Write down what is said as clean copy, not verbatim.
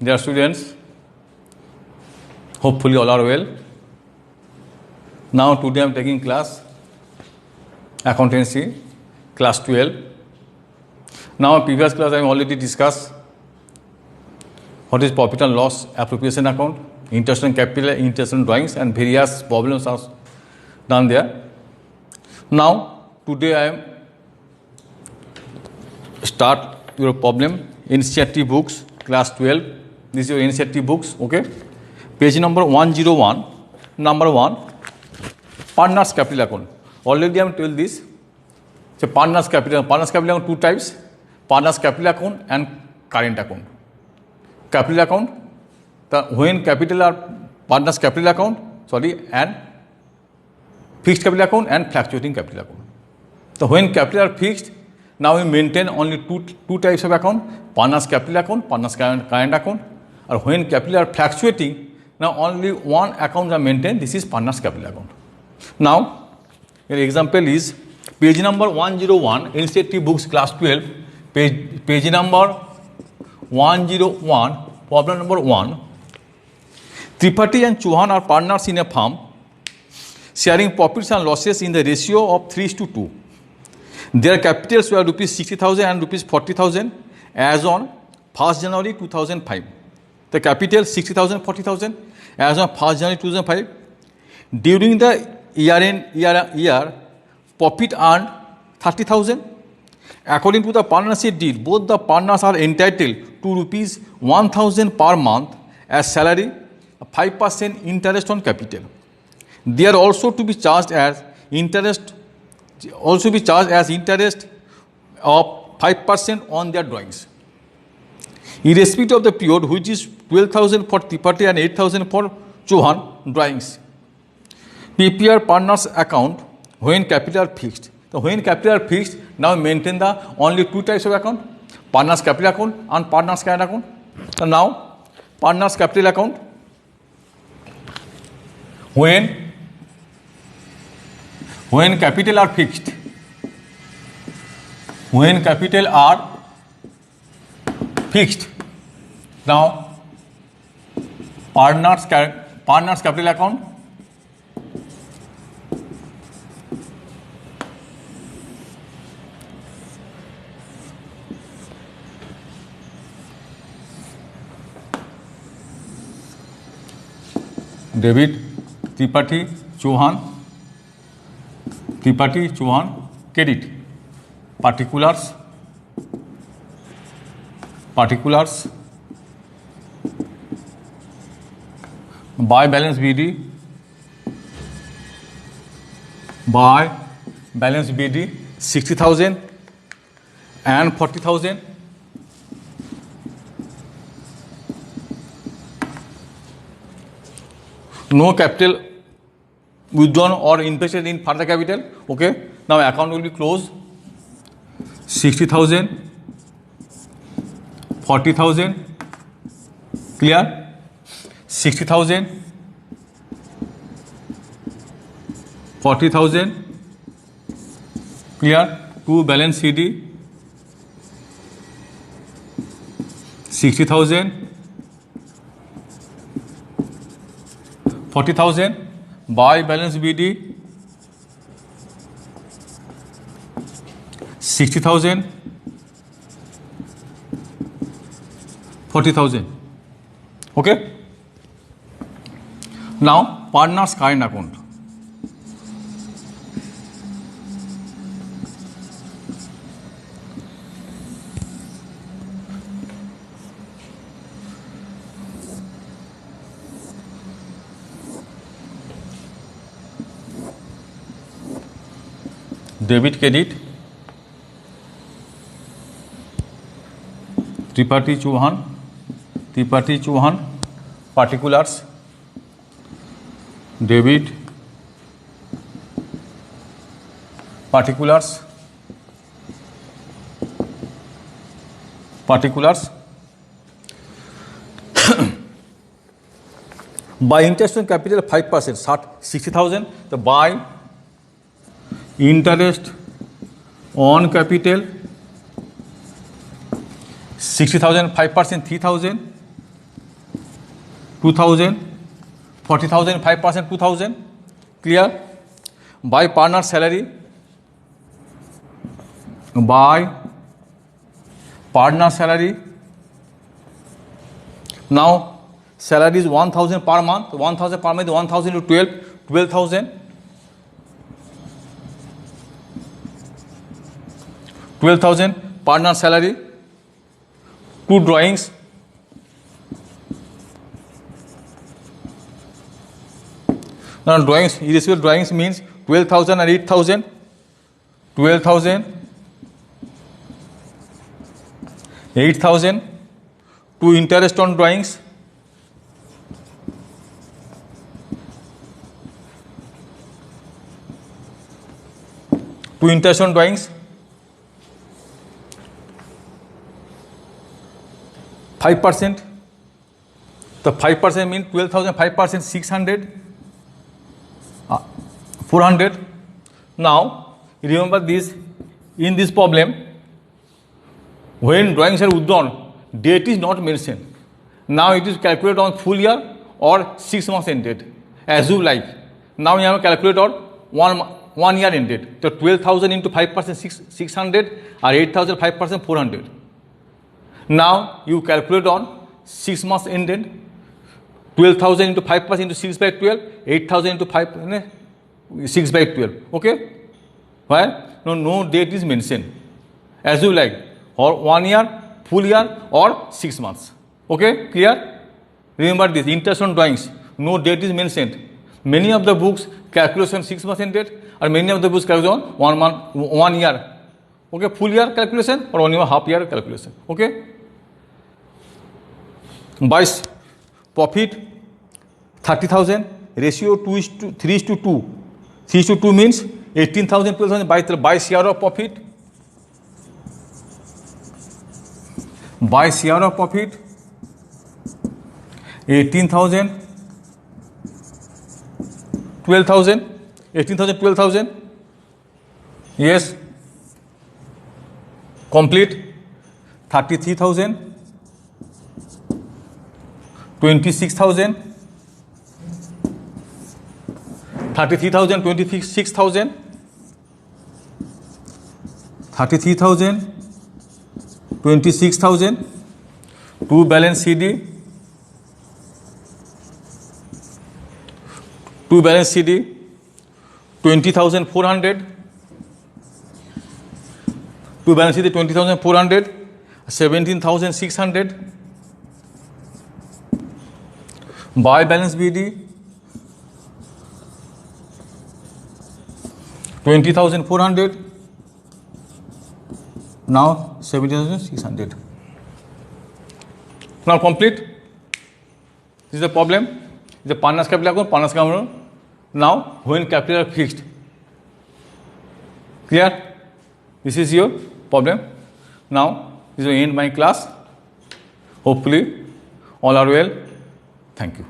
Dear students, hopefully all are well. Now today I am taking class accountancy, class 12. Now previous class I have already discussed what is profit and loss appropriation account, interest and capital, interest and drawings, and various problems are done there. Now today I am start your problem NCERT books class 12. This is your NCERT books, okay? Page number 101, number 1, partners capital account. Already I am told this. So partners capital account two types, partners capital account and current account. Capital account, when capital are partners capital account, and fixed capital account and fluctuating capital account. So when capital are fixed, now we maintain only two types of account, partners capital account, partners current account. Or when capital are fluctuating, now only one account are maintained, this is partners capital account. Now, your example is page number 101, NCERT books class 12, page number 101, problem number 1. Tripathi and Chauhan are partners in a firm, sharing profits and losses in the ratio of 3:2. Their capitals were rupees 60,000 and rupees 40,000 as on 1st January 2005. The capital 60,000, 40,000 as on 1st January 2005. During the year, profit earned 30,000. According to the partnership deed, both the partners are entitled to rupees 1,000 per month as salary, 5% interest on capital. They are also to be charged as interest of 5% on their drawings. Irrespective of the period, which is 12,000 for Tripathi and 8,000 for Chauhan drawings. PPR partners account when capital are fixed. So when capital are fixed, now maintain the only two types of account, partners capital account and partners current account. So now partners capital account, when capital are fixed, now partners capital account, debit Tripathi Chauhan, credit particulars, by balance BD 60,000 and 40,000. No capital withdrawn or invested in further capital. Okay. Now account will be closed. 60,000, 40,000. Clear? 60,000, 40,000. Clear? To balance CD. 60,000, 40,000 by balance BD 60,000, 40,000. Okay. Now partners current account. Debit credit Tripathi Chauhan particulars, debit particulars by interest on capital 5%, 60,000. So by interest on capital 60,000, 5%, 3,000 2000, 40,000, 5%, 2000. Clear? By partner salary, by partner salary. Now salary is 1,000 per month. 1,000 per month, 1,000 to 12, 12,000. 12,000 partner salary. 2 drawings. Now drawings, irreducible drawings means 12,000 and 8,000. 12,000, 8,000. 2 interest on drawings. 2 interest on drawings. 5%. The 5% means 12,000, 5%, 600. 400. Now remember this, in this problem, when drawings are withdrawn, date is not mentioned. Now it is calculated on full year or 6 months ended, as you like. Now you have calculated on 1 year ended. So 12,000 into 5%, 600, or 8,000, 5%, 400. Now you calculate on 6 months ended. 12,000 into 5% into 6 by 12, 8,000 into 5, 6 by 12. Okay? Why? No date is mentioned. As you like, or 1 year, full year, or 6 months. Okay? Clear? Remember this, interest on drawings, no date is mentioned. Many of the books calculation 6 months ended, or many of the books calculation 1 month, 1 year. Okay? Full year calculation or 1 year, half year calculation. Okay? By profit 30,000, ratio 3 is to 2. 3 is to 2 means 18,000, 12,000 by share of profit. By share of profit 18,000, 12,000, 18,000, 12,000. Yes. Complete. 33,000, 26,000, 33,000, 26,000, 33,000, 26,000. 2 balance CD, 2 balance CD, 20,400. 2 balance CD, 20,400, 17,600. By balance BD 20,400. Now 17,600. Now complete. This is the problem. This is the partners capital account, partners account. Now when capital are fixed. Clear? This is your problem. Now this is the end of my class. Hopefully all are well. Thank you.